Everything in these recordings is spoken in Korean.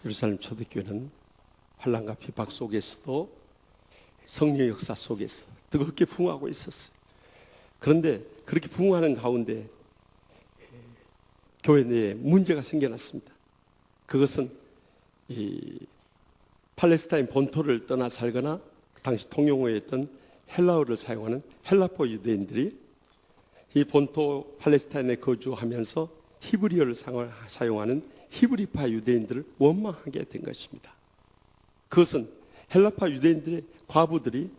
예루살렘 초대교회는 환난과 비박 속에서도 성령의 역사 속에서 뜨겁게 부흥하고 있었어요. 그런데 그렇게 부흥하는 가운데 교회 내에 문제가 생겨났습니다. 그것은 이 팔레스타인 본토를 떠나 살거나 당시 통용어였던 헬라어를 사용하는 헬라포 유대인들이 이 본토 팔레스타인에 거주하면서 히브리어를 사용하는 히브리파 유대인들을 원망하게 된 것입니다. 그것은 헬라파 유대인들의 과부들이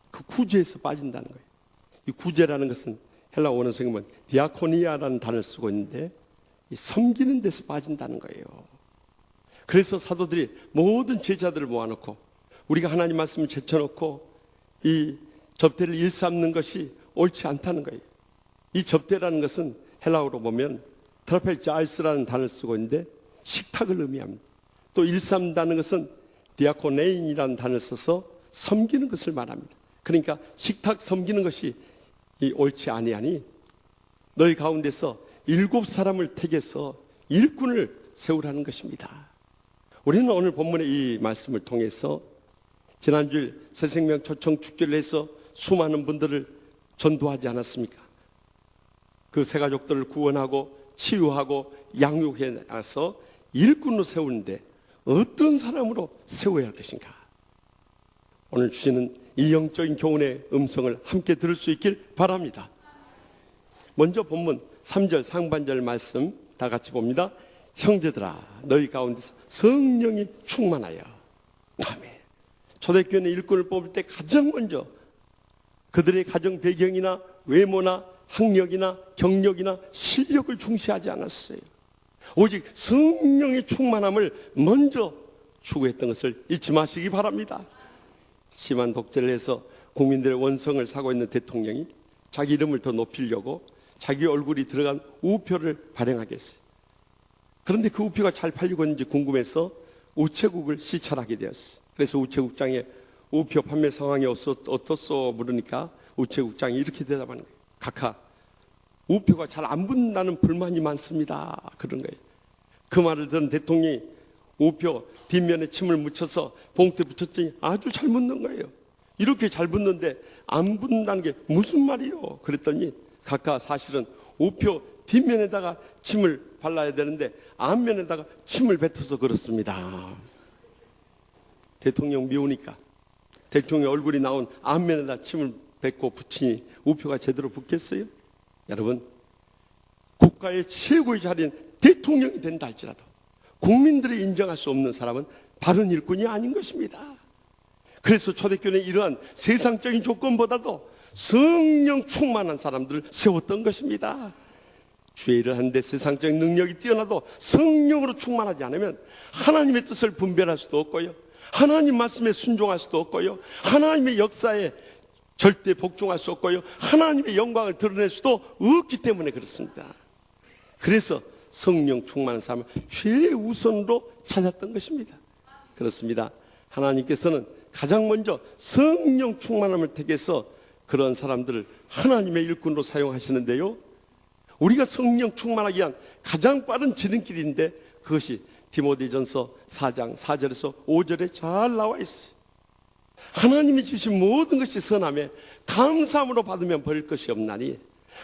그 구제에서 빠진다는 거예요. 이 구제라는 것은 헬라 원어성에 보면 디아코니아라는 단어를 쓰고 있는데 이 섬기는 데서 빠진다는 거예요. 그래서 사도들이 모든 제자들을 모아놓고 우리가 하나님 말씀을 제쳐놓고 이 접대를 일삼는 것이 옳지 않다는 거예요. 이 접대라는 것은 헬라어로 보면 트라펠자이스라는 단어를 쓰고 있는데 식탁을 의미합니다. 또 일삼다는 것은 디아코네인이라는 단어를 써서 섬기는 것을 말합니다. 그러니까 식탁 섬기는 것이 옳지 아니하니 너희 가운데서 7사람을 택해서 일꾼을 세우라는 것입니다. 우리는 오늘 본문의 이 말씀을 통해서 지난주일 새생명 초청 축제를 해서 수많은 분들을 전도하지 않았습니까? 그 세 가족들을 구원하고 치유하고 양육해 나서 일꾼으로 세우는데 어떤 사람으로 세워야 할 것인가? 오늘 주시는 이 영적인 교훈의 음성을 함께 들을 수 있길 바랍니다. 먼저 본문 3절 상반절 말씀 다 같이 봅니다. 형제들아 너희 가운데서 성령이 충만하여. 아멘. 초대교회는 일꾼을 뽑을 때 가장 먼저 그들의 가정 배경이나 외모나 학력이나 경력이나 실력을 중시하지 않았어요. 오직 성령의 충만함을 먼저 추구했던 것을 잊지 마시기 바랍니다. 심한 독재를 해서 국민들의 원성을 사고 있는 대통령이 자기 이름을 더 높이려고 자기 얼굴이 들어간 우표를 발행하겠어요. 그런데 그 우표가 잘 팔리고 있는지 궁금해서 우체국을 시찰하게 되었어요. 그래서 우체국장에 우표 판매 상황이 어떻소 물으니까 우체국장이 이렇게 대답하는 거예요. 각하, 우표가 잘 안 붙는다는 불만이 많습니다. 그런 거예요. 그 말을 들은 대통령이 우표 뒷면에 침을 묻혀서 봉투에 붙였더니 아주 잘 붙는 거예요. 이렇게 잘 붙는데 안 붙는다는 게 무슨 말이요? 그랬더니 각하 사실은 우표 뒷면에다가 침을 발라야 되는데 앞면에다가 침을 뱉어서 그렇습니다. 대통령 미우니까 대통령 얼굴이 나온 앞면에다 침을 뱉고 붙이니 우표가 제대로 붙겠어요? 여러분, 국가의 최고의 자리는 대통령이 된다 할지라도 국민들이 인정할 수 없는 사람은 바른 일꾼이 아닌 것입니다. 그래서 초대교회는 이러한 세상적인 조건보다도 성령 충만한 사람들을 세웠던 것입니다. 주의 일을 하는데 세상적인 능력이 뛰어나도 성령으로 충만하지 않으면 하나님의 뜻을 분별할 수도 없고요, 하나님 말씀에 순종할 수도 없고요, 하나님의 역사에 절대 복종할 수 없고요, 하나님의 영광을 드러낼 수도 없기 때문에 그렇습니다. 그래서 성령 충만한 사람을 최우선으로 찾았던 것입니다. 그렇습니다. 하나님께서는 가장 먼저 성령 충만함을 택해서 그런 사람들을 하나님의 일꾼으로 사용하시는데요, 우리가 성령 충만하기 위한 가장 빠른 지름길인데 그것이 디모데전서 4장 4절에서 5절에 잘 나와 있어요. 하나님이 주신 모든 것이 선함에 감사함으로 받으면 버릴 것이 없나니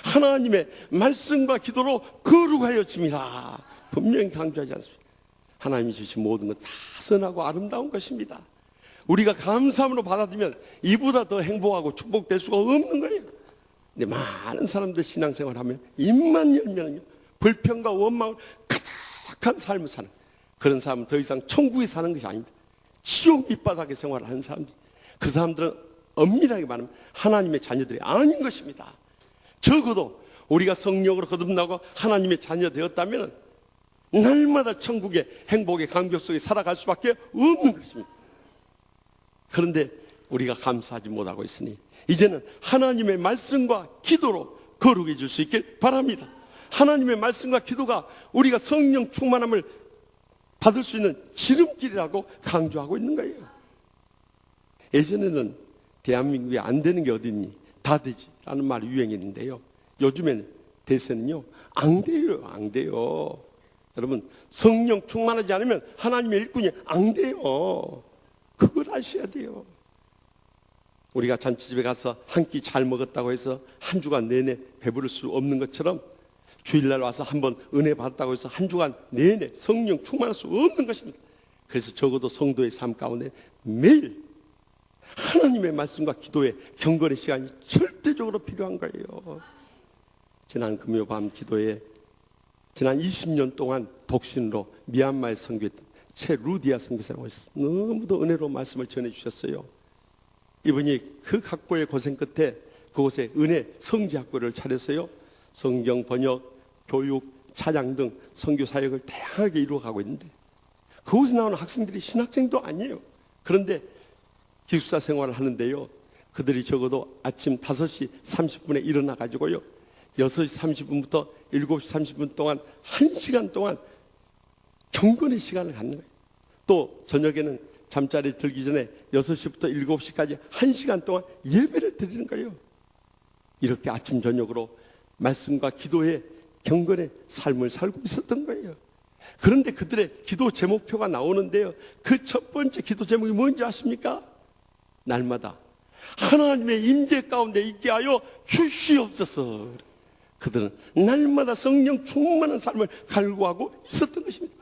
하나님의 말씀과 기도로 거룩하여 짐이라. 분명히 강조하지 않습니다. 하나님이 주신 모든 것 다 선하고 아름다운 것입니다. 우리가 감사함으로 받아들이면 이보다 더 행복하고 축복될 수가 없는 거예요. 근데 많은 사람들 신앙생활하면 입만 열면요 불평과 원망을 가득한 삶을 사는, 그런 사람은 더 이상 천국에 사는 것이 아닙니다. 지옥 밑바닥에 생활하는 사람들, 그 사람들은 엄밀하게 말하면 하나님의 자녀들이 아닌 것입니다. 적어도 우리가 성령으로 거듭나고 하나님의 자녀 되었다면 날마다 천국의 행복의 감격 속에 살아갈 수밖에 없는 것입니다. 그런데 우리가 감사하지 못하고 있으니 이제는 하나님의 말씀과 기도로 거룩해 줄 수 있길 바랍니다. 하나님의 말씀과 기도가 우리가 성령 충만함을 받을 수 있는 지름길이라고 강조하고 있는 거예요. 예전에는 대한민국에 안 되는 게 어딨니? 다 되지 라는 말이 유행했는데요, 요즘에는 대세는요 안 돼요, 안 돼요. 여러분, 성령 충만하지 않으면 하나님의 일꾼이 안 돼요. 그걸 아셔야 돼요. 우리가 잔치집에 가서 한 끼 잘 먹었다고 해서 한 주간 내내 배부를 수 없는 것처럼 주일날 와서 한번 은혜 받았다고 해서 한 주간 내내 성령 충만할 수 없는 것입니다. 그래서 적어도 성도의 삶 가운데 매일 하나님의 말씀과 기도에 경건의 시간이 절대적으로 필요한 거예요. 지난 금요 밤 기도에 지난 20년 동안 독신으로 미얀마에 선교했던 최 루디아 선교사가 오셨어요. 너무도 은혜로운 말씀을 전해주셨어요. 이분이 그 각고의 고생 끝에 그곳에 은혜 성지학교를 차려서요, 성경 번역, 교육, 찬양 등 선교 사역을 다양하게 이루어가고 있는데, 그곳에 나오는 학생들이 신학생도 아니에요. 그런데 기숙사 생활을 하는데요, 그들이 적어도 아침 5시 30분에 일어나 가지고요, 6시 30분부터 7시 30분 동안 1시간 동안 경건의 시간을 갖는 거예요. 또 저녁에는 잠자리 들기 전에 6시부터 7시까지 1시간 동안 예배를 드리는 거예요. 이렇게 아침 저녁으로 말씀과 기도에 경건의 삶을 살고 있었던 거예요. 그런데 그들의 기도 제목표가 나오는데요, 그 첫 번째 기도 제목이 뭔지 아십니까? 날마다 하나님의 임재 가운데 있게 하여 주시옵소서. 그들은 날마다 성령 충만한 삶을 갈구하고 있었던 것입니다.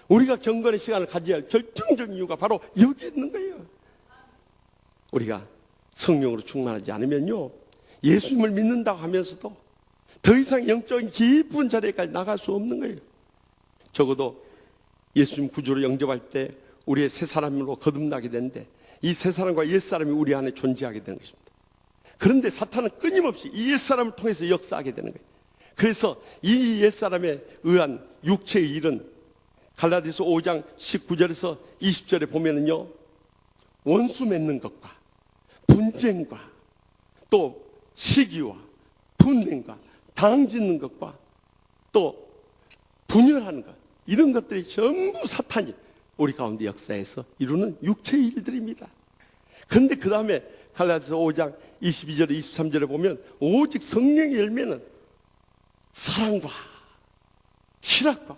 우리가 경건의 시간을 가져야 할 결정적인 이유가 바로 여기 있는 거예요. 우리가 성령으로 충만하지 않으면요, 예수님을 믿는다고 하면서도 더 이상 영적인 깊은 자리까지 나갈 수 없는 거예요. 적어도 예수님 구주로 영접할 때 우리의 새 사람으로 거듭나게 되는데, 이 새 사람과 옛 사람이 우리 안에 존재하게 되는 것입니다. 그런데 사탄은 끊임없이 이 옛 사람을 통해서 역사하게 되는 거예요. 그래서 이 옛 사람에 의한 육체의 일은 갈라디아서 5장 19절에서 20절에 보면은요, 원수 맺는 것과 분쟁과 또 시기와 분쟁과 당 짓는 것과 또 분열하는 것, 이런 것들이 전부 사탄이 우리 가운데 역사에서 이루는 육체의 일들입니다. 그런데 그 다음에 갈라디아서 5장 22절에 23절에 보면 오직 성령의 열매는 사랑과 희락과,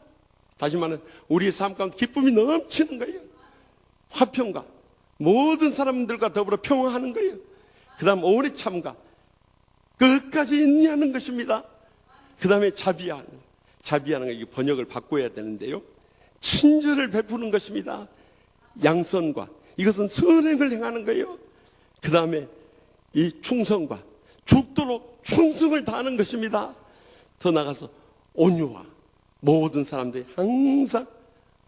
다시 말하면 우리의 삶 가운데 기쁨이 넘치는 거예요. 화평과 모든 사람들과 더불어 평화하는 거예요. 그 다음 오래 참과 끝까지 인내하는 것입니다. 그 다음에 자비하는 거, 번역을 바꿔야 되는데요, 친절을 베푸는 것입니다. 양선과, 이것은 선행을 행하는 거예요. 그 다음에 이 충성과, 죽도록 충성을 다하는 것입니다. 더 나아가서 온유와, 모든 사람들이 항상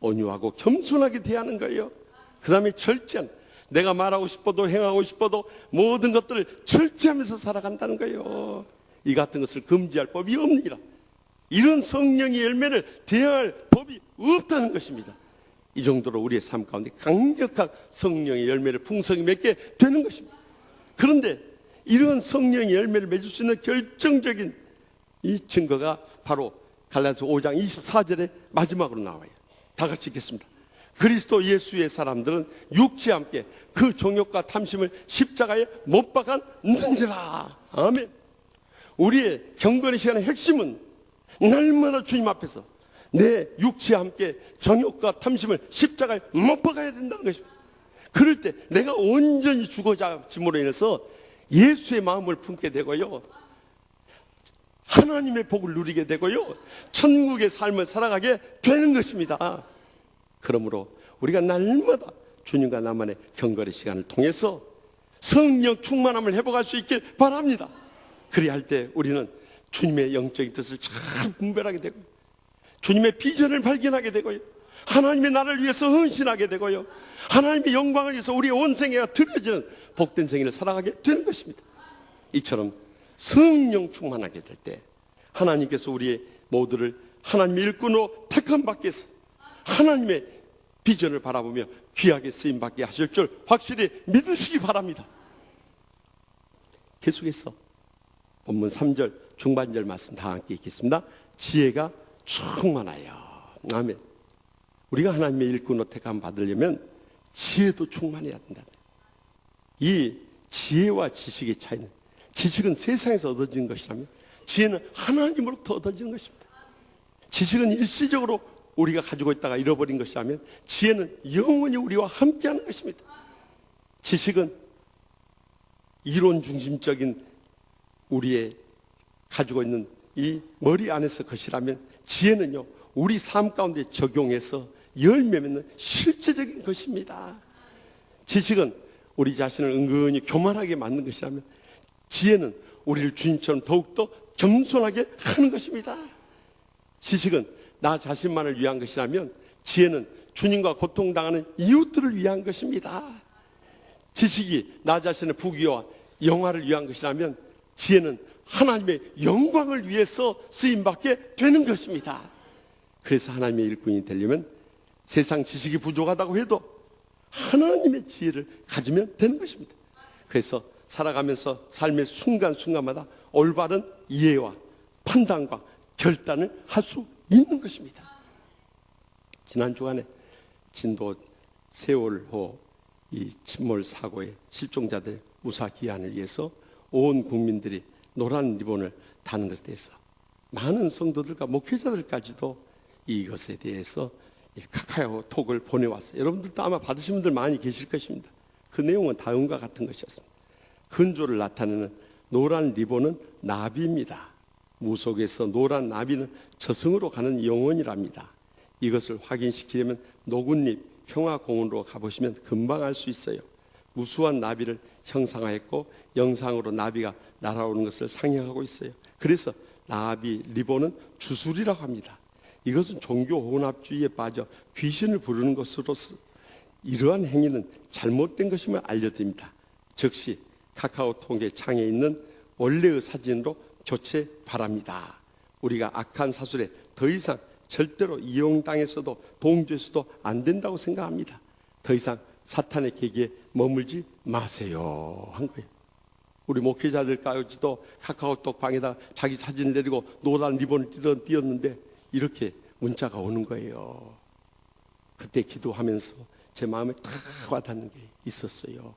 온유하고 겸손하게 대하는 거예요. 그 다음에 절제한, 내가 말하고 싶어도 행하고 싶어도 모든 것들을 절제하면서 살아간다는 거예요. 이 같은 것을 금지할 법이 없느니라. 이런 성령의 열매를 대할 법이 없다는 것입니다. 이 정도로 우리의 삶 가운데 강력한 성령의 열매를 풍성히 맺게 되는 것입니다. 그런데 이런 성령의 열매를 맺을 수 있는 결정적인 이 증거가 바로 갈라디아서 5장 24절에 마지막으로 나와요. 다 같이 읽겠습니다. 그리스도 예수의 사람들은 육체와 함께 그 정욕과 탐심을 십자가에 못 박았는지라. 아멘. 우리의 경건의 시간의 핵심은 날마다 주님 앞에서 내 육체와 함께 정욕과 탐심을 십자가에 못 박아야 된다는 것입니다. 그럴 때 내가 온전히 죽어짐으로 인해서 예수의 마음을 품게 되고요, 하나님의 복을 누리게 되고요, 천국의 삶을 살아가게 되는 것입니다. 그러므로 우리가 날마다 주님과 나만의 경건의 시간을 통해서 성령 충만함을 회복할 수 있길 바랍니다. 그리할 때 우리는 주님의 영적인 뜻을 잘 분별하게 되고, 주님의 비전을 발견하게 되고요, 하나님의 나라를 위해서 헌신하게 되고요, 하나님의 영광을 위해서 우리의 온 생애가 드려지는 복된 생애를 살아가게 되는 것입니다. 이처럼 성령 충만하게 될 때 하나님께서 우리의 모두를 하나님의 일꾼으로 택함 받게 해서 하나님의 비전을 바라보며 귀하게 쓰임받게 하실 줄 확실히 믿으시기 바랍니다. 계속해서 본문 3절 중반절 말씀 다 함께 읽겠습니다. 지혜가 충만하여. 아멘. 우리가 하나님의 일꾼으로 택함 받으려면 지혜도 충만해야 된다. 이 지혜와 지식의 차이는, 지식은 세상에서 얻어지는 것이라면 지혜는 하나님으로부터 얻어지는 것입니다. 지식은 일시적으로 우리가 가지고 있다가 잃어버린 것이라면 지혜는 영원히 우리와 함께하는 것입니다. 지식은 이론 중심적인 우리의 가지고 있는 이 머리 안에서 것이라면 지혜는요, 우리 삶 가운데 적용해서 열매 맺는 실제적인 것입니다. 지식은 우리 자신을 은근히 교만하게 만드는 것이라면 지혜는 우리를 주님처럼 더욱더 겸손하게 하는 것입니다. 지식은 나 자신만을 위한 것이라면 지혜는 주님과 고통당하는 이웃들을 위한 것입니다. 지식이 나 자신의 부귀와 영화를 위한 것이라면 지혜는 하나님의 영광을 위해서 쓰임받게 되는 것입니다. 그래서 하나님의 일꾼이 되려면 세상 지식이 부족하다고 해도 하나님의 지혜를 가지면 되는 것입니다. 그래서 살아가면서 삶의 순간순간마다 올바른 이해와 판단과 결단을 할 수 있는 것입니다. 지난 주간에 진도 세월호 이 침몰 사고의 실종자들 무사 귀환을 위해서 온 국민들이 노란 리본을 다는 것에 대해서 많은 성도들과 목회자들까지도 이것에 대해서 카카오톡을 보내왔어요. 여러분들도 아마 받으신 분들 많이 계실 것입니다. 그 내용은 다음과 같은 것이었습니다. 근조를 나타내는 노란 리본은 나비입니다. 무속에서 노란 나비는 저승으로 가는 영혼이랍니다. 이것을 확인시키려면 노군립 평화공원으로 가보시면 금방 알 수 있어요. 무수한 나비를 형상화했고 영상으로 나비가 날아오는 것을 상영하고 있어요. 그래서 나비 리본은 주술이라고 합니다. 이것은 종교 혼합주의에 빠져 귀신을 부르는 것으로서 이러한 행위는 잘못된 것임을 알려드립니다. 즉시 카카오톡의 창에 있는 원래의 사진으로 교체 바랍니다. 우리가 악한 사술에 더 이상 절대로 이용당해서도 동조해서도 안 된다고 생각합니다. 더 이상 사탄의 계기에 머물지 마세요 한 거예요. 우리 목회자들까지도 카카오톡 방에다 자기 사진 내리고 노란 리본을 띄었는데 이렇게 문자가 오는 거예요. 그때 기도하면서 제 마음에 탁 와닿는 게 있었어요.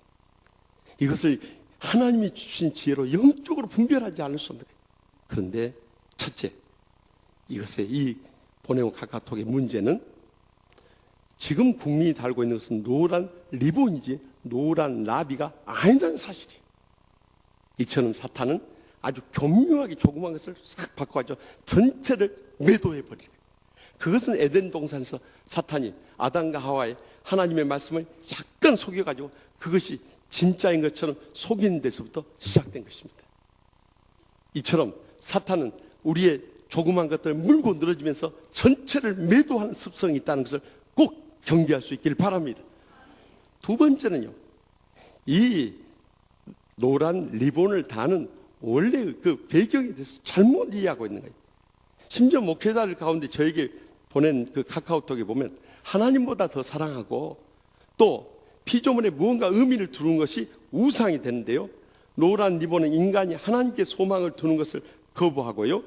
이것을 하나님이 주신 지혜로 영적으로 분별하지 않을 수 없는 거예요. 그런데 첫째, 이것의 이 보내온 카카오톡의 문제는 지금 국민이 달고 있는 것은 노란 리본이지 노란 나비가 아니라는 사실이에요. 이처럼 사탄은 아주 교묘하게 조그만 것을 싹 바꿔가지고 전체를 매도해버리는 거예요. 그것은 에덴 동산에서 사탄이 아담과 하와의 하나님의 말씀을 약간 속여가지고 그것이 진짜인 것처럼 속이는 데서부터 시작된 것입니다. 이처럼 사탄은 우리의 조그만 것들을 물고 늘어지면서 전체를 매도하는 습성이 있다는 것을 꼭 경계할 수 있길 바랍니다. 두 번째는요, 이 노란 리본을 다는 원래 그 배경에 대해서 잘못 이해하고 있는 거예요. 심지어 목회자들 가운데 저에게 보낸 그 카카오톡에 보면 하나님보다 더 사랑하고 또 피조물에 무언가 의미를 두는 것이 우상이 되는데요, 노란 리본은 인간이 하나님께 소망을 두는 것을 거부하고요,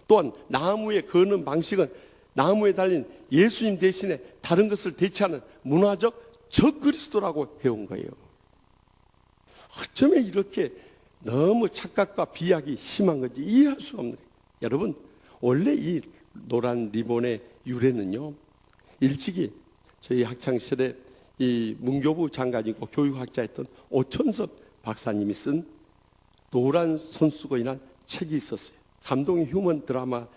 또한 나무에 거는 방식은 나무에 달린 예수님 대신에 다른 것을 대체하는 문화적 적그리스도라고 해온 거예요. 어쩌면 이렇게 너무 착각과 비약이 심한 건지 이해할 수가 없는 거예요. 여러분, 원래 이 노란 리본의 유래는요, 일찍이 저희 학창시절에 이 문교부 장관이고 교육학자였던 오천석 박사님이 쓴 노란 손수건이라는 책이 있었어요. 감동의 휴먼 드라마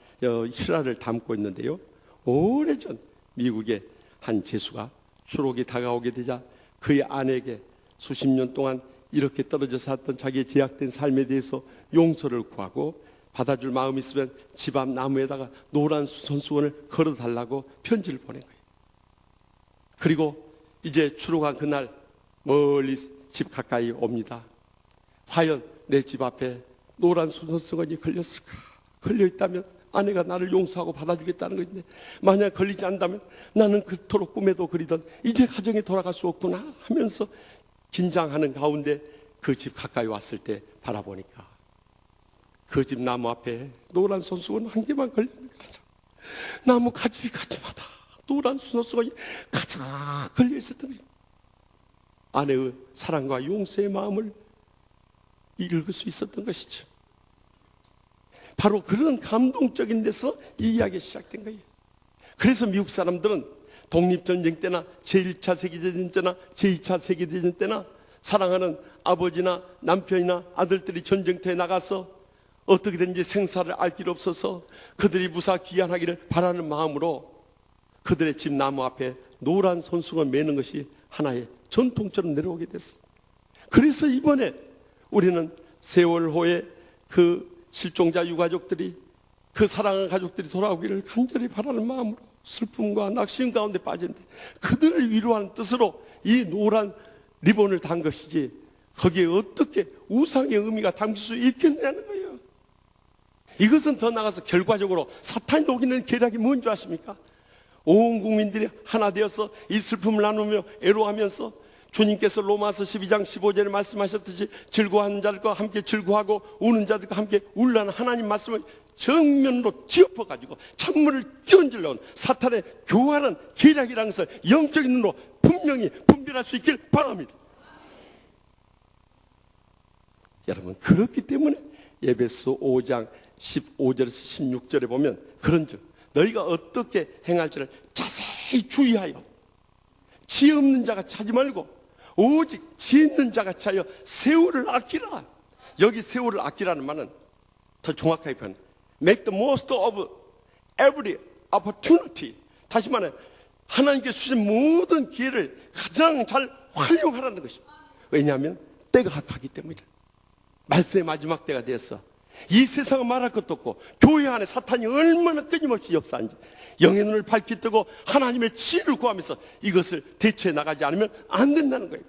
실화를 담고 있는데요, 오래전 미국의 한 제수가 추록이 다가오게 되자 그의 아내에게 수십 년 동안 이렇게 떨어져 살았던 자기의 제약된 삶에 대해서 용서를 구하고 받아줄 마음이 있으면 집 앞 나무에다가 노란 손수건을 걸어달라고 편지를 보낸 거예요. 그리고 이제 추록한 그날 멀리 집 가까이 옵니다. 과연 내 집 앞에 노란 손수건이 걸렸을까? 걸려있다면 아내가 나를 용서하고 받아주겠다는 것인데, 만약 걸리지 않는다면 나는 그토록 꿈에도 그리던 이제 가정에 돌아갈 수 없구나 하면서 긴장하는 가운데 그 집 가까이 왔을 때 바라보니까 그 집 나무 앞에 노란 손수건 한 개만 걸려있는 거죠. 나무 가지마다 노란 손수건이 가득 걸려있었던 거예요. 아내의 사랑과 용서의 마음을 읽을 수 있었던 것이죠. 바로 그런 감동적인 데서 이 이야기가 시작된 거예요. 그래서 미국 사람들은 독립전쟁 때나 제1차 세계대전 때나 제2차 세계대전 때나 사랑하는 아버지나 남편이나 아들들이 전쟁터에 나가서 어떻게 된지 생사를 알 길 없어서 그들이 무사 귀환하기를 바라는 마음으로 그들의 집 나무 앞에 노란 손수건 매는 것이 하나의 전통처럼 내려오게 됐어요. 그래서 이번에 우리는 세월호의 그 실종자 유가족들이, 그 사랑하는 가족들이 돌아오기를 간절히 바라는 마음으로 슬픔과 낙심 가운데 빠진데, 그들을 위로하는 뜻으로 이 노란 리본을 단 것이지 거기에 어떻게 우상의 의미가 담길 수 있겠냐는 거예요. 이것은 더 나아가서 결과적으로 사탄이 녹이는 계략이 뭔지 아십니까? 온 국민들이 하나 되어서 이 슬픔을 나누며 애로하면서 주님께서 로마서 12장 15절에 말씀하셨듯이 즐거워하는 자들과 함께 즐거워하고 우는 자들과 함께 울라는 하나님 말씀을 정면으로 뒤엎어가지고 찬물을 끼얹으려는 사탄의 교활한 계략이라는 것을 영적인 눈으로 분명히 분별할 수 있길 바랍니다. 여러분, 그렇기 때문에 에베소 5장 15절에서 16절에 보면 그런즉 너희가 어떻게 행할지를 자세히 주의하여 지혜 없는 자가 차지 말고 오직 지혜 있는 자가 차여 세월을 아끼라. 여기 세월을 아끼라는 말은 더 정확하게 표현, make the most of every opportunity. 다시 말해, 하나님께서 주신 모든 기회를 가장 잘 활용하라는 것입니다. 왜냐하면 때가 핫하기 때문이다. 말세의 마지막 때가 되었어. 이 세상은 말할 것도 없고 교회 안에 사탄이 얼마나 끊임없이 역사하는지 영의 눈을 밝히 뜨고 하나님의 지혜를 구하면서 이것을 대처해 나가지 않으면 안 된다는 거예요.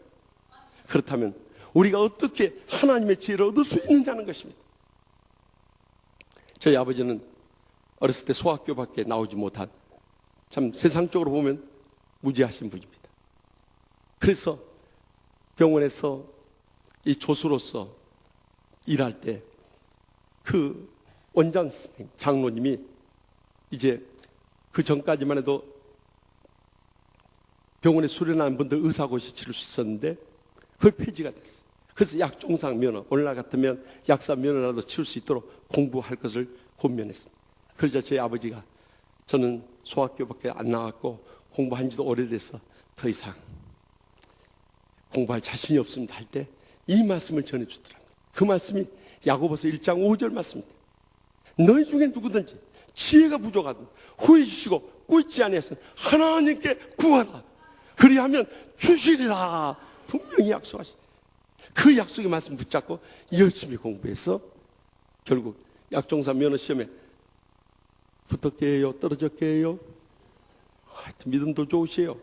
그렇다면 우리가 어떻게 하나님의 지혜를 얻을 수 있느냐는 것입니다. 저희 아버지는 어렸을 때 소학교밖에 나오지 못한, 참 세상적으로 보면 무지하신 분입니다. 그래서 병원에서 이 조수로서 일할 때 그 원장 선생님, 장로님이 이제 그 전까지만 해도 병원에 수련한 분들 의사고시 치를 수 있었는데 그걸 폐지가 됐어요. 그래서 약종상 면허, 오늘날 같으면 약사 면허라도 치를 수 있도록 공부할 것을 권면했습니다. 그러자 저희 아버지가, 저는 소학교밖에 안 나왔고 공부한 지도 오래돼서 더 이상 공부할 자신이 없습니다 할 때 이 말씀을 전해주더랍니다. 그 말씀이 야고보서 1장 5절 말씀입니다. 너희 중에 누구든지 지혜가 부족하든 후회 주시고 꿇지 아니하시는 하나님께 구하라. 그리하면 주시리라. 분명히 약속하시죠. 그 약속의 말씀 붙잡고 열심히 공부해서 결국 약종사 면허 시험에 붙었게요, 떨어졌게요. 하여튼 믿음도 좋으세요.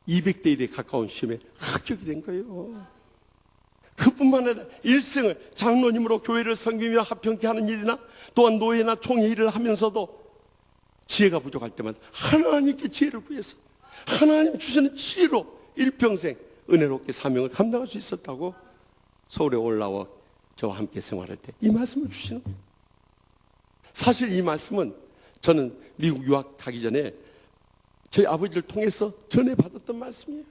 200대 1에 가까운 시험에 합격이 된 거예요. 그뿐만 아니라 일생을 장로님으로 교회를 섬기며 합평케 하는 일이나 또한 노예나 총회 일을 하면서도 지혜가 부족할 때마다 하나님께 지혜를 구해서 하나님 주시는 지혜로 일평생 은혜롭게 사명을 감당할 수 있었다고 서울에 올라와 저와 함께 생활할 때 이 말씀을 주시는 거예요. 사실 이 말씀은 저는 미국 유학 가기 전에 저희 아버지를 통해서 전해받았던 말씀이에요.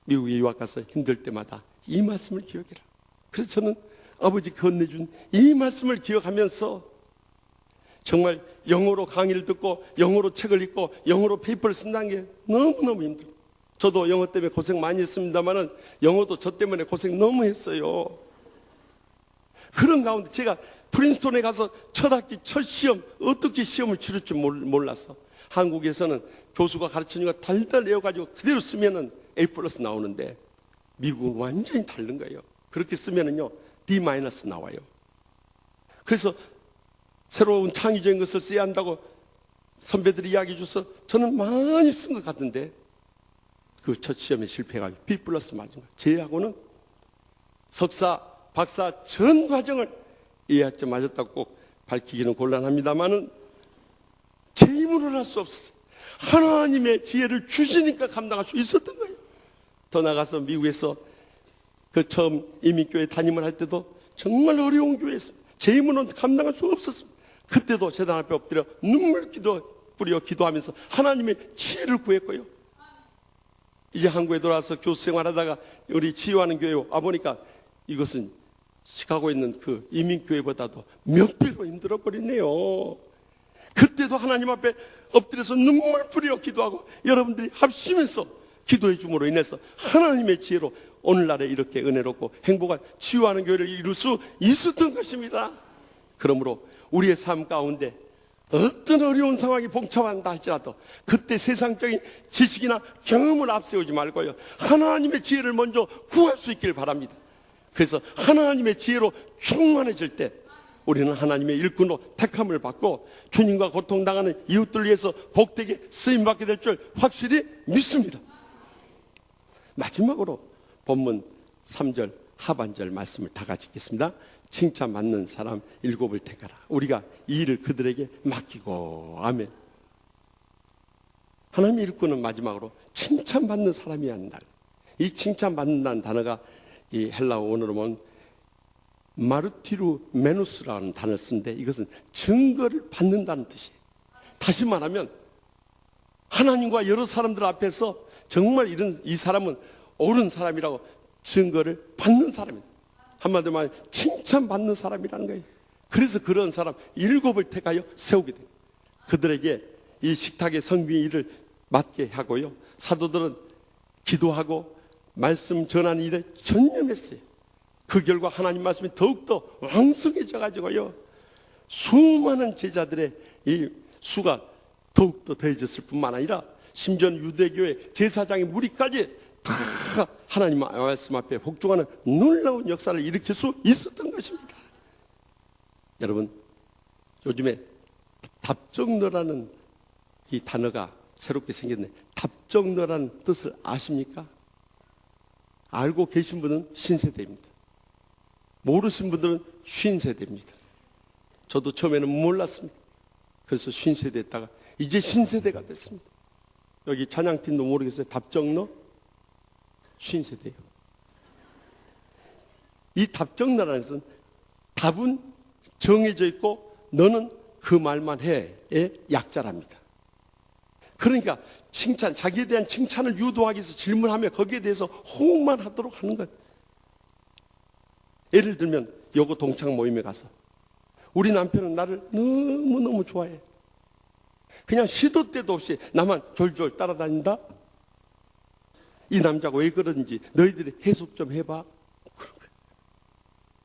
미국에 유학 가서 힘들 때마다 이 말씀을 기억해라. 그래서 저는 아버지 건네준 이 말씀을 기억하면서 정말 영어로 강의를 듣고 영어로 책을 읽고 영어로 페이퍼를 쓴다는 게 너무너무 힘들어요. 저도 영어 때문에 고생 많이 했습니다만 영어도 저 때문에 고생 너무 했어요. 그런 가운데 제가 프린스톤에 가서 첫 학기 첫 시험, 어떻게 시험을 치를 줄 몰라서, 한국에서는 교수가 가르치는 거 달달 외워가지고 그대로 쓰면은 A+ 나오는데 미국은 완전히 다른 거예요. 그렇게 쓰면은요 D- 나와요. 그래서 새로운 창의적인 것을 써야 한다고 선배들이 이야기해 줘서 저는 많이 쓴 것 같은데 그 첫 시험에 실패해가지고 B+ 맞은 거예요. 제하고는 석사, 박사 전 과정을 A학점 맞았다고 꼭 밝히기는 곤란합니다만은 제 힘으로는 할 수 없었어요. 하나님의 지혜를 주시니까 감당할 수 있었던 거예요. 더 나가서 미국에서 그 처음 이민교회 담임을 할 때도 정말 어려운 교회였습니다. 제 힘으로는 감당할 수 없었습니다. 그때도 제단 앞에 엎드려 눈물 뿌려 기도하면서 하나님의 지혜를 구했고요. 이제 한국에 돌아와서 교수 생활하다가 우리 치유하는 교회 와보니까 이것은 시카고에 있는 그 이민교회보다도 몇 배로 힘들어 버리네요. 그때도 하나님 앞에 엎드려서 눈물 뿌려 기도하고 여러분들이 합심해서 기도해 줌으로 인해서 하나님의 지혜로 오늘날에 이렇게 은혜롭고 행복한 치유하는 교회를 이룰 수 있었던 것입니다. 그러므로 우리의 삶 가운데 어떤 어려운 상황이 봉착한다 할지라도 그때 세상적인 지식이나 경험을 앞세우지 말고요, 하나님의 지혜를 먼저 구할 수 있기를 바랍니다. 그래서 하나님의 지혜로 충만해질 때 우리는 하나님의 일꾼으로 택함을 받고 주님과 고통당하는 이웃들을 위해서 복되게 쓰임받게 될 줄 확실히 믿습니다. 마지막으로 본문 3절 하반절 말씀을 다 같이 읽겠습니다. 칭찬받는 사람 7을 택하라. 우리가 이 일을 그들에게 맡기고. 아멘. 하나님의 일꾼은 마지막으로 칭찬받는 사람이 한다. 이 칭찬받는다는 단어가 이 헬라어 원어로 보면 마르티루 메누스라는 단어를 쓰는데 이것은 증거를 받는다는 뜻이에요. 다시 말하면 하나님과 여러 사람들 앞에서 정말 이 사람은 옳은 사람이라고 증거를 받는 사람입니다. 한마디로 말하면 칭찬받는 사람이라는 거예요. 그래서 그런 사람 7을 택하여 세우게 돼요. 그들에게 이 식탁의 성비의 일을 맡게 하고요, 사도들은 기도하고 말씀 전하는 일에 전념했어요. 그 결과 하나님 말씀이 더욱더 왕성해져 가지고요, 수많은 제자들의 이 수가 더욱더 더해졌을 뿐만 아니라 심지어 유대교의 제사장의 무리까지 다 하나님 말씀 앞에 복종하는 놀라운 역사를 일으킬 수 있었던 것입니다. 여러분, 요즘에 답정너라는 이 단어가 새롭게 생겼네. 답정너라는 뜻을 아십니까? 알고 계신 분은 신세대입니다. 모르신 분들은 쉰세대입니다. 저도 처음에는 몰랐습니다. 그래서 쉰세대 했다가 이제 신세대가 됐습니다. 여기 찬양팀도 모르겠어요. 답정너? 쉰세대예요. 이 답정너라는 것은 답은 정해져 있고 너는 그 말만 해의 약자랍니다. 그러니까 칭찬, 자기에 대한 칭찬을 유도하기 위해서 질문하며 거기에 대해서 호응만 하도록 하는 거예요. 예를 들면 여고 동창 모임에 가서 우리 남편은 나를 너무너무 좋아해. 그냥 시도 때도 없이 나만 졸졸 따라다닌다. 이 남자가 왜 그러는지 너희들이 해석 좀 해봐.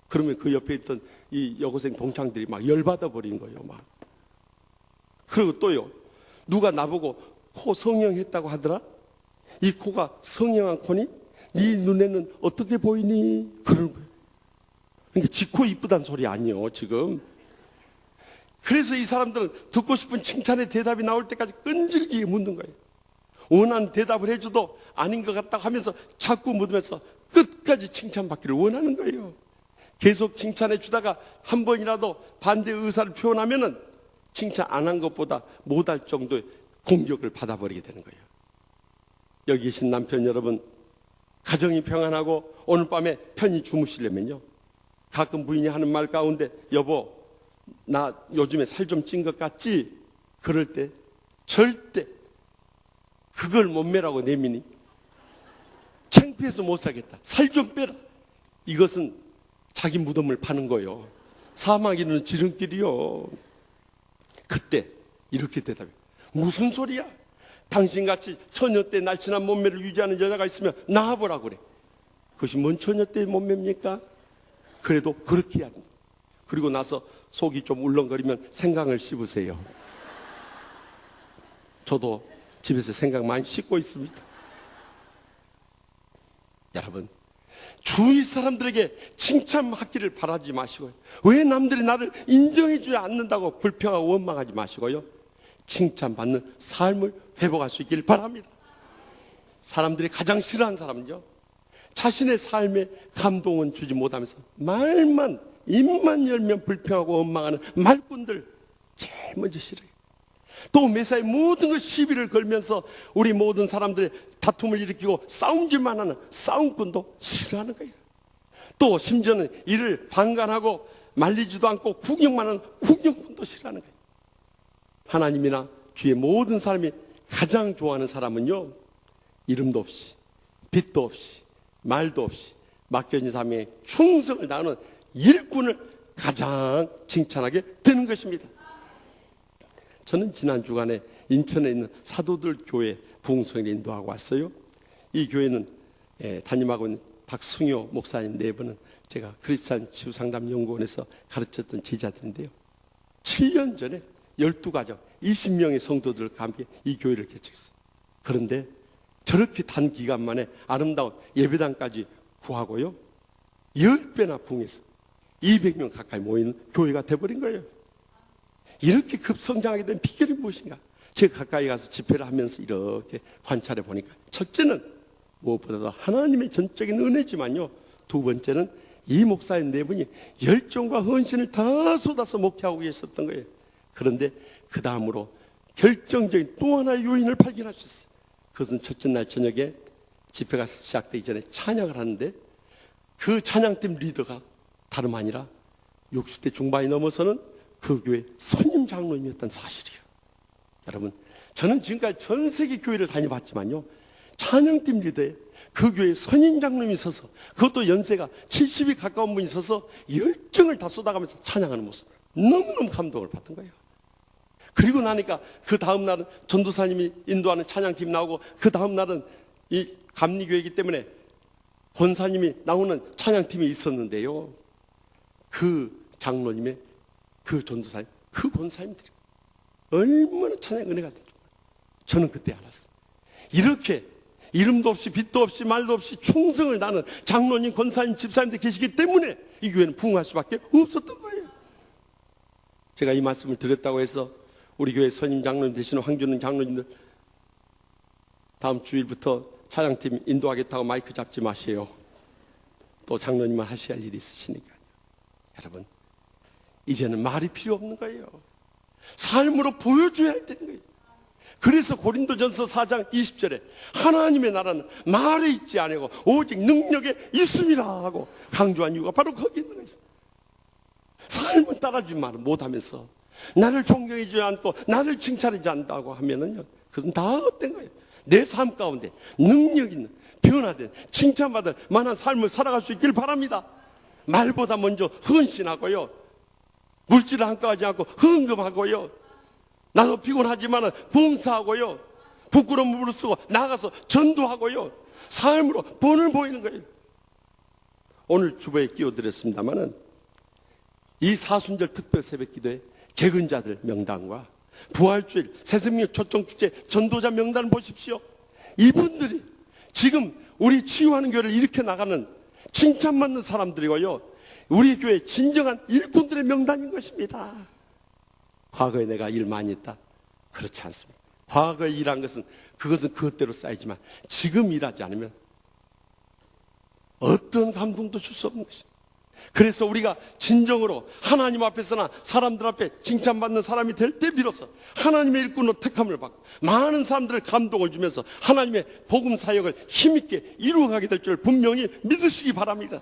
그러면 그 옆에 있던 이 여고생 동창들이 막 열받아 버린 거예요. 막. 그리고 또요, 누가 나보고 코 성형했다고 하더라. 이 코가 성형한 코니? 네 눈에는 어떻게 보이니? 그러는 거예요. 그러니까 지 코 이쁘다는 소리 아니에요 지금. 그래서 이 사람들은 듣고 싶은 칭찬의 대답이 나올 때까지 끈질기게 묻는 거예요. 원하는 대답을 해줘도 아닌 것 같다고 하면서 자꾸 묻으면서 끝까지 칭찬받기를 원하는 거예요. 계속 칭찬해 주다가 한 번이라도 반대 의사를 표현하면은 칭찬 안 한 것보다 못할 정도의 공격을 받아버리게 되는 거예요. 여기 계신 남편 여러분, 가정이 평안하고 오늘 밤에 편히 주무시려면요, 가끔 부인이 하는 말 가운데 여보 나 요즘에 살 좀 찐 것 같지? 그럴 때 절대 그걸 몸매라고 내미니 창피해서 못 사겠다, 살 좀 빼라, 이것은 자기 무덤을 파는 거예요. 사마귀는 지름길이요. 그때 이렇게 대답해. 무슨 소리야? 당신같이 처녀 때 날씬한 몸매를 유지하는 여자가 있으면 나와보라고 그래. 그것이 뭔 처녀 때의 몸매입니까? 그래도 그렇게 해야 합니다. 그리고 나서 속이 좀 울렁거리면 생강을 씹으세요. 저도 집에서 생강 많이 씹고 있습니다. 여러분, 주위 사람들에게 칭찬받기를 바라지 마시고요, 왜 남들이 나를 인정해주지 않는다고 불평하고 원망하지 마시고요, 칭찬받는 삶을 회복할 수 있기를 바랍니다. 사람들이 가장 싫어하는 사람은요, 자신의 삶에 감동은 주지 못하면서 말만, 입만 열면 불평하고 원망하는 말꾼들 제일 먼저 싫어요. 또 매사에 모든 것 시비를 걸면서 우리 모든 사람들의 다툼을 일으키고 싸움질만 하는 싸움꾼도 싫어하는 거예요. 또 심지어는 이를 방관하고 말리지도 않고 구경만 하는 구경꾼도 싫어하는 거예요. 하나님이나 주의 모든 사람이 가장 좋아하는 사람은요, 이름도 없이 빛도 없이 말도 없이 맡겨진 삶에 충성을 다하는 일꾼을 가장 칭찬하게 되는 것입니다. 저는 지난 주간에 인천에 있는 사도들 교회 부흥성을 인도하고 왔어요. 이 교회는 담임하고 있는 박승효 목사님 네 분은 제가 크리스찬 치유상담연구원에서 가르쳤던 제자들인데요. 7년 전에 12가정 20명의 성도들과 함께 이 교회를 개척했어요. 그런데 저렇게 단 기간 만에 아름다운 예배당까지 구하고요, 10배나 부흥해서 200명 가까이 모이는 교회가 돼버린 거예요. 이렇게 급성장하게 된 비결이 무엇인가? 제가 가까이 가서 집회를 하면서 이렇게 관찰해 보니까, 첫째는 무엇보다도 하나님의 전적인 은혜지만요, 두 번째는 이 목사님 네 분이 열정과 헌신을 다 쏟아서 목회하고 계셨던 거예요. 그런데 그 다음으로 결정적인 또 하나의 요인을 발견하셨어요. 그것은 첫째 날 저녁에 집회가 시작되기 전에 찬양을 하는데, 그 찬양팀 리더가 다름 아니라 60대 중반이 넘어서는 그 교회 선임 장로님이었던 사실이에요. 여러분, 저는 지금까지 전 세계 교회를 다녀봤지만요, 찬양팀 리더에 그 교회 선임 장로님이 서서, 그것도 연세가 70이 가까운 분이 서서 열정을 다 쏟아가면서 찬양하는 모습, 너무너무 감동을 받은 거예요. 그리고 나니까 그 다음 날은 전도사님이 인도하는 찬양팀 나오고, 그 다음 날은 이 감리교회이기 때문에 권사님이 나오는 찬양팀이 있었는데요, 그 장로님의 그 전도사님, 그 권사님들이 얼마나 찬양 은혜가 됐죠. 저는 그때 알았어요. 이렇게 이름도 없이 빛도 없이 말도 없이 충성을 다하는 장로님, 권사님, 집사님들 계시기 때문에 이 교회는 부흥할 수밖에 없었던 거예요. 제가 이 말씀을 드렸다고 해서 우리 교회 선임 장로님 되시는 황준은 장로님들, 다음 주일부터 찬양팀 인도하겠다고 마이크 잡지 마세요. 또 장로님만 하셔야 할 일이 있으시니까요. 여러분, 이제는 말이 필요 없는 거예요. 삶으로 보여줘야 할 때는 거예요. 그래서 고린도전서 4장 20절에 하나님의 나라는 말에 있지 아니고 오직 능력에 있음이라 하고 강조한 이유가 바로 거기 있는 거죠. 삶은 따라주지 말을 못하면서 나를 존경해주지 않고 나를 칭찬하지 않는다고 하면은요, 그것은 다 헛된 거예요. 내 삶 가운데 능력 있는, 변화된, 칭찬받을 만한 삶을 살아갈 수 있길 바랍니다. 말보다 먼저 헌신하고요, 물질을 한가하지 않고 헌금하고요, 나도 피곤하지만 봉사하고요, 부끄러움을 무릅쓰고 나가서 전도하고요, 삶으로 본을 보이는 거예요. 오늘 주보에 끼워드렸습니다마는 이 사순절 특별 새벽 기도에 개근자들 명단과 부활주일, 새생명 초청축제 전도자 명단을 보십시오. 이분들이 지금 우리 치유하는 교회를 이렇게 나가는 칭찬받는 사람들이고요, 우리 교회 진정한 일꾼들의 명단인 것입니다. 과거에 내가 일 많이 했다, 그렇지 않습니다. 과거에 일한 것은 그것은 그것대로 쌓이지만 지금 일하지 않으면 어떤 감동도 줄 수 없는 것입니다. 그래서 우리가 진정으로 하나님 앞에서나 사람들 앞에 칭찬받는 사람이 될 때 비로소 하나님의 일꾼으로 택함을 받고 많은 사람들을 감동을 주면서 하나님의 복음 사역을 힘있게 이루어가게 될 줄 분명히 믿으시기 바랍니다.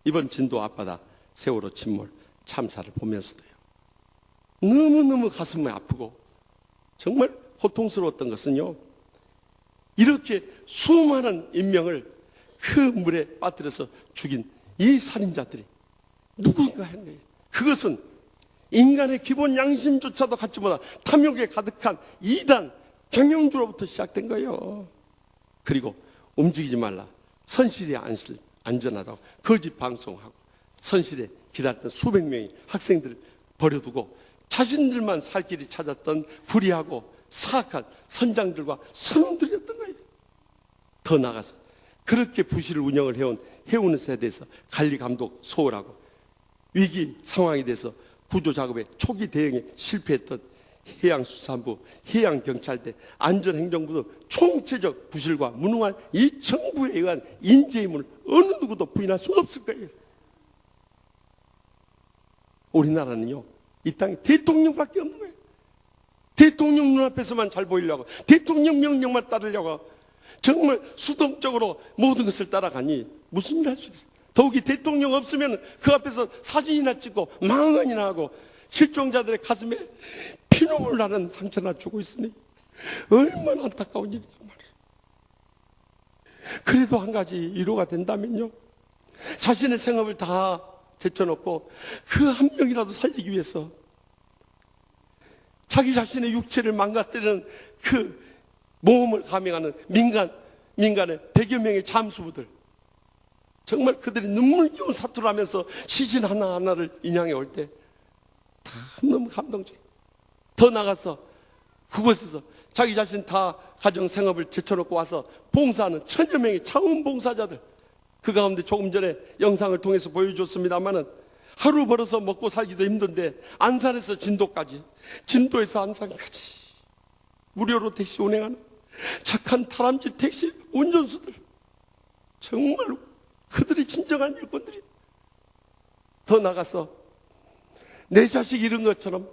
이번 진도 앞바다 세월호 침몰 참사를 보면서도요, 너무너무 가슴이 아프고 정말 고통스러웠던 것은요, 이렇게 수많은 인명을 그 물에 빠뜨려서 죽인 이 살인자들이 누군가 하는 거예요. 그것은 인간의 기본 양심조차도 갖지 못한 탐욕에 가득한 이단 경영주로부터 시작된 거예요. 그리고 움직이지 말라, 선실이 안전하다고 거짓 방송하고 선실에 기다렸던 수백 명의 학생들을 버려두고 자신들만 살 길이 찾았던 불의하고 사악한 선장들과 선원들이었던 거예요. 더 나아가서 그렇게 부실을 운영을 해온 해운의 세대에서 관리 감독 소홀하고 위기 상황에 대해서 구조작업에 초기 대응에 실패했던 해양수산부, 해양경찰대, 안전행정부 등 총체적 부실과 무능한 이 정부에 의한 인재임을 어느 누구도 부인할 수 없을 거예요. 우리나라는요, 이 땅에 대통령밖에 없는 거예요. 대통령 눈앞에서만 잘 보이려고, 대통령 명령만 따르려고 정말 수동적으로 모든 것을 따라가니 무슨 일을 할 수 있어요? 더욱이 대통령 없으면 그 앞에서 사진이나 찍고 망언이나 하고 실종자들의 가슴에 피눈물 나는 상처나 주고 있으니 얼마나 안타까운 일이란 말이에요. 그래도 한 가지 위로가 된다면요, 자신의 생업을 다 제쳐놓고 그 한 명이라도 살리기 위해서 자기 자신의 육체를 망가뜨리는 그 모험을 감행하는 민간의 100여 명의 잠수부들, 정말 그들이 눈물겨운 사투를 하면서 시신 하나하나를 인양해 올 때 참 너무 감동적이에요. 더 나가서 그곳에서 자기 자신 다 가정 생업을 제쳐놓고 와서 봉사하는 1000여 명의 자원봉사자들, 그 가운데 조금 전에 영상을 통해서 보여줬습니다마는 하루 벌어서 먹고 살기도 힘든데 안산에서 진도까지, 진도에서 안산까지 무료로 택시 운행하는 착한 다람쥐 택시 운전수들, 정말 그들이 진정한 일꾼들이. 더 나가서 내 자식 잃은 것처럼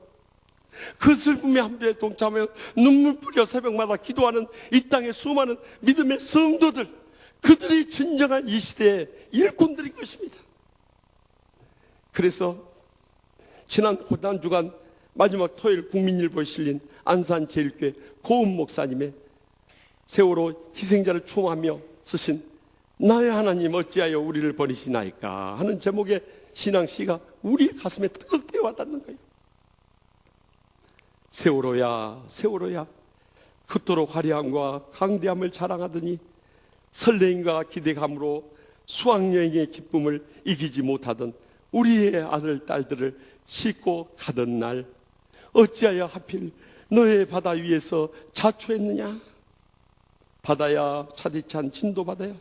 그 슬픔의 한배에 동참하여 눈물 뿌려 새벽마다 기도하는 이 땅의 수많은 믿음의 성도들, 그들이 진정한 이 시대의 일꾼들인 것입니다. 그래서 지난 고난주간 마지막 토요일 국민일보에 실린 안산제일교회 고은 목사님의 세월호 희생자를 추모하며 쓰신 나의 하나님 어찌하여 우리를 버리시나이까 하는 제목의 신앙시가 우리 가슴에 뜨겁게 와닿는 거예요. 세월호야 세월호야, 그토록 화려함과 강대함을 자랑하더니 설레임과 기대감으로 수학여행의 기쁨을 이기지 못하던 우리의 아들 딸들을 싣고 가던 날, 어찌하여 하필 너의 바다 위에서 자초했느냐. 바다야, 차디찬 진도 바다야,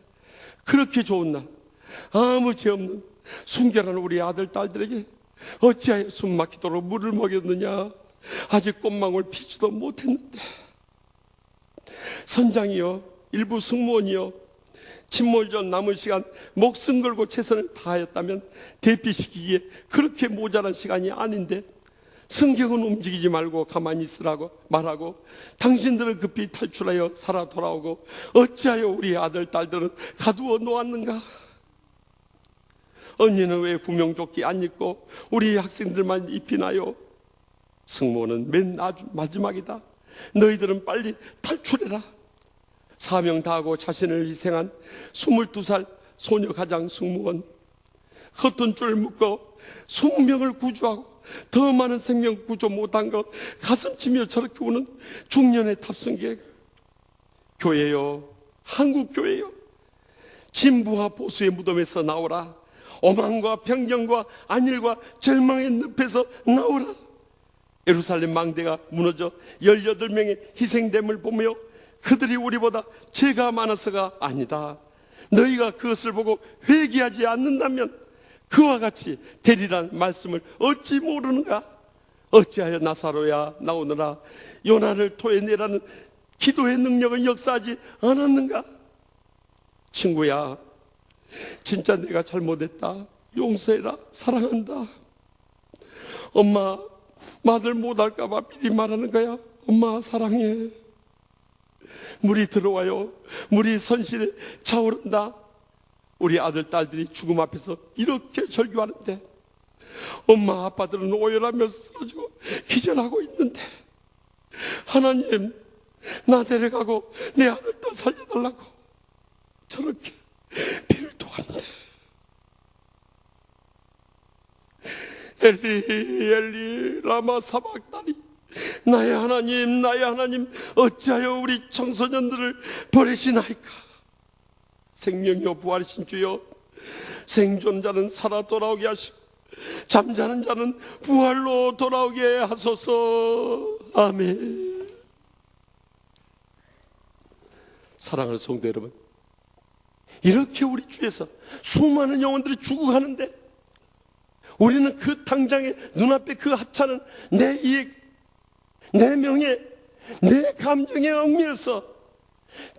그렇게 좋은 날 아무 죄 없는 순결한 우리 아들 딸들에게 어찌하여 숨막히도록 물을 먹였느냐. 아직 꽃망울 피지도 못했는데. 선장이여, 일부 승무원이여, 침몰 전 남은 시간 목숨 걸고 최선을 다하였다면 대피시키기에 그렇게 모자란 시간이 아닌데 승객은 움직이지 말고 가만히 있으라고 말하고 당신들은 급히 탈출하여 살아 돌아오고 어찌하여 우리 아들 딸들은 가두어 놓았는가. 언니는 왜 구명조끼 안 입고 우리 학생들만 입히나요? 승무원은 맨 마지막이다. 너희들은 빨리 탈출해라. 사명 다하고 자신을 희생한 22살 소녀 가장 승무원, 헛돈 줄 묶어 20명을 구조하고 더 많은 생명 구조 못한 것 가슴치며 저렇게 우는 중년의 탑승객. 교회요, 한국 교회요, 진부와 보수의 무덤에서 나오라. 오만과 편견과 안일과 절망의 늪에서 나오라. 예루살렘 망대가 무너져 18명의 희생됨을 보며 그들이 우리보다 죄가 많아서가 아니다. 너희가 그것을 보고 회개하지 않는다면 그와 같이 되리란 말씀을 어찌 모르는가. 어찌하여 나사로야 나오너라, 요나를 토해내라는 기도의 능력은 역사하지 않았는가. 친구야, 진짜 내가 잘못했다. 용서해라. 사랑한다. 엄마 말을 못할까 봐 미리 말하는 거야. 엄마 사랑해. 물이 들어와요. 물이 선실에 차오른다. 우리 아들 딸들이 죽음 앞에서 이렇게 절규하는데 엄마 아빠들은 오열하며 쓰러지고 기절하고 있는데 하나님, 나 데려가고 내 아들 딸 살려달라고 저렇게 빌도 하는데 엘리 엘리 라마 사박다니, 나의 하나님 나의 하나님 어찌하여 우리 청소년들을 버리시나이까. 생명이여 부활이신 주여, 생존자는 살아 돌아오게 하시고 잠자는 자는 부활로 돌아오게 하소서. 아멘. 사랑하는 성도 여러분, 이렇게 우리 주에서 수많은 영혼들이 죽어가는데 우리는 그 당장에 눈앞에 그 하찮은 내 이익, 내 명예, 내 감정에 얽매여서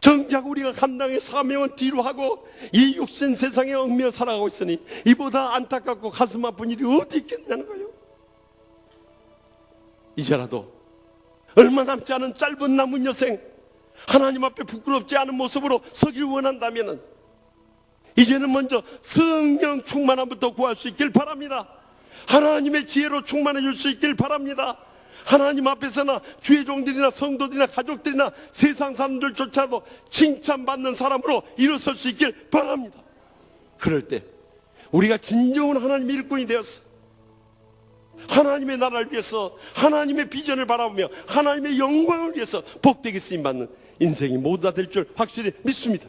정작 우리가 감당의 사명은 뒤로 하고 이 육신 세상에 얽매여 살아가고 있으니 이보다 안타깝고 가슴 아픈 일이 어디 있겠냐는 거예요. 이제라도 얼마 남지 않은 짧은 남은 여생, 하나님 앞에 부끄럽지 않은 모습으로 서길 원한다면 이제는 먼저 성령 충만함부터 구할 수 있길 바랍니다. 하나님의 지혜로 충만해 줄 수 있길 바랍니다. 하나님 앞에서나 주의 종들이나 성도들이나 가족들이나 세상 사람들조차도 칭찬받는 사람으로 일어설 수 있길 바랍니다. 그럴 때 우리가 진정한 하나님의 일꾼이 되어서 하나님의 나라를 위해서, 하나님의 비전을 바라보며 하나님의 영광을 위해서 복되게 쓰임받는 인생이 모두 다 될 줄 확실히 믿습니다.